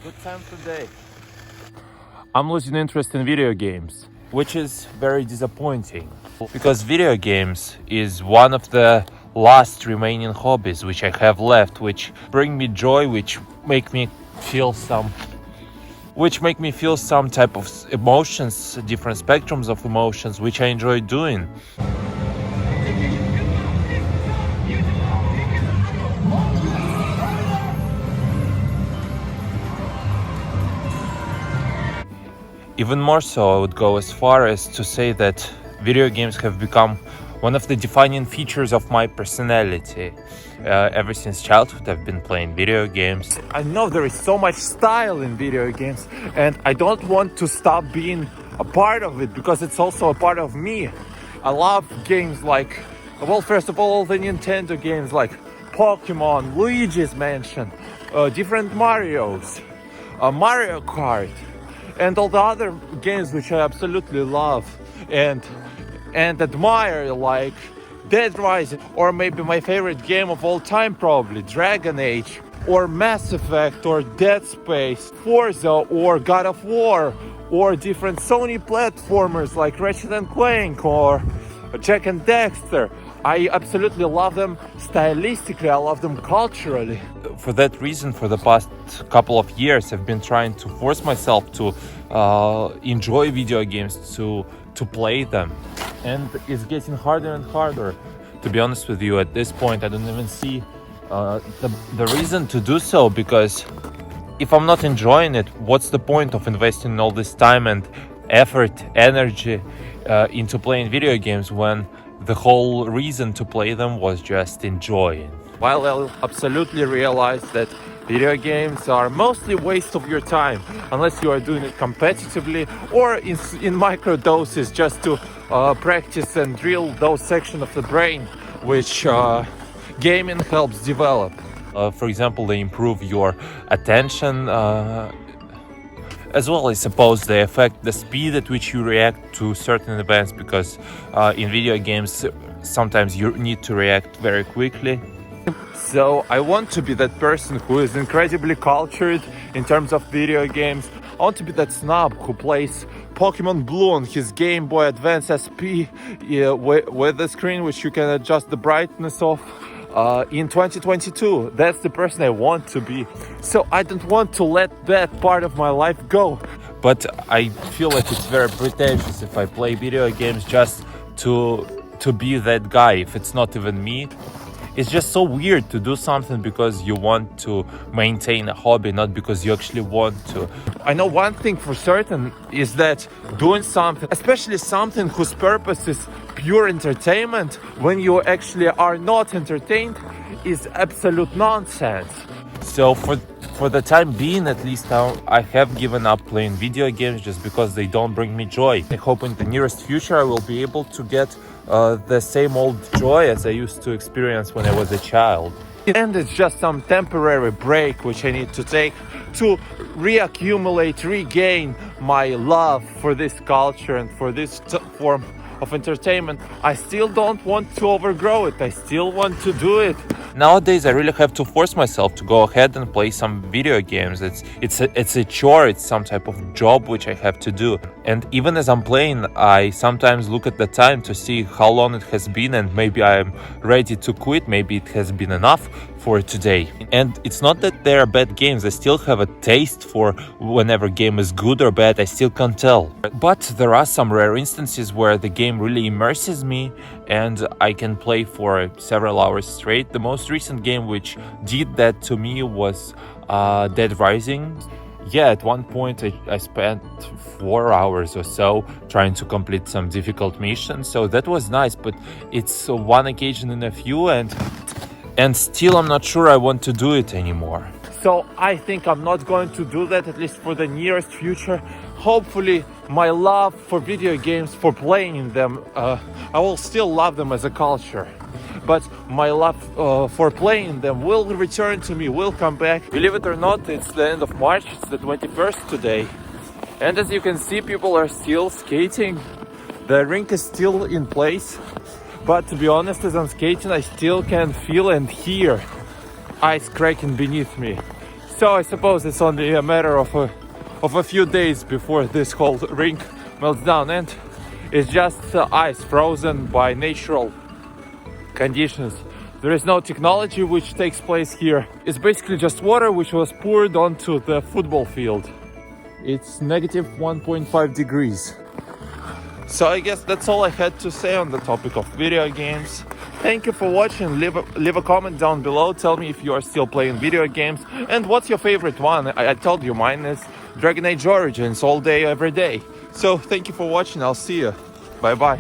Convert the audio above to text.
good time today. I'm losing interest in video games, which is very disappointing because video games is one of the last remaining hobbies which I have left, which bring me joy, which make me feel some type of emotions, different spectrums of emotions, which I enjoy doing. Even more so, I would go as far as to say that video games have become one of the defining features of my personality. Ever since childhood, I've been playing video games. I know there is so much style in video games, and I don't want to stop being a part of it because it's also a part of me. I love games like, well, first of all the Nintendo games like Pokemon, Luigi's Mansion, different Marios, Mario Kart, and all the other games which I absolutely love and admire, like Dead Rising, or maybe my favorite game of all time, probably Dragon Age, or Mass Effect, or Dead Space, Forza, or God of War, or different Sony platformers like Ratchet and Clank or Jak and Daxter. I absolutely love them stylistically, I love them culturally. For that reason, for the past couple of years, I've been trying to force myself to enjoy video games, to play them. And it's getting harder and harder. To be honest with you, at this point, I don't even see the reason to do so, because if I'm not enjoying it, what's the point of investing all this time and effort, energy into playing video games when the whole reason to play them was just enjoying? While I absolutely realize that video games are mostly waste of your time, unless you are doing it competitively or in micro doses, just to practice and drill those sections of the brain which gaming helps develop. For example, they improve your attention, as well, I suppose they affect the speed at which you react to certain events, because in video games sometimes you need to react very quickly. So I want to be that person who is incredibly cultured in terms of video games. I want to be that snob who plays Pokemon Blue on his Game Boy Advance SP with the screen which you can adjust the brightness of in 2022. That's the person I want to be. So I don't want to let that part of my life go. But I feel like it's very pretentious if I play video games just to be that guy, if it's not even me. It's just so weird to do something because you want to maintain a hobby, not because you actually want to. I know one thing for certain is that doing something, especially something whose purpose is pure entertainment, when you actually are not entertained, is absolute nonsense. So for the time being, at least, I have given up playing video games just because they don't bring me joy. I hope in the nearest future I will be able to get the same old joy as I used to experience when I was a child. And it's just some temporary break which I need to take to regain my love for this culture and for this form of entertainment. I still don't want to overgrow it. I still want to do it. Nowadays, I really have to force myself to go ahead and play some video games. It's a chore. It's some type of job which I have to do. And even as I'm playing, I sometimes look at the time to see how long it has been, and maybe I'm ready to quit. Maybe it has been enough for today. And it's not that they are bad games. I still have a taste for whenever game is good or bad. I still can't tell. But there are some rare instances where the game really immerses me and I can play for several hours straight. The most recent game which did that to me was Dead Rising. Yeah, at one point I spent 4 hours or so trying to complete some difficult missions, so that was nice, but it's one occasion in a few, and still I'm not sure I want to do it anymore. So I think I'm not going to do that, at least for the nearest future. Hopefully my love for video games, for playing them, I will still love them as a culture, but my love for playing them will return to me, will come back. Believe it or not, it's the end of March, it's the 21st today, and as you can see, people are still skating. The rink is still in place, but to be honest, as I'm skating, I still can feel and hear ice cracking beneath me. So I suppose it's only a matter of a few days before this whole rink melts down, and it's just ice frozen by natural conditions. There is no technology which takes place here. It's basically just water which was poured onto the football field. It's negative 1.5 degrees. So I guess that's all I had to say on the topic of video games. Thank you for watching. Leave a comment down below. Tell me if you are still playing video games and what's your favorite one. I told you mine is Dragon Age Origins all day, every day. So thank you for watching. I'll see you. Bye bye.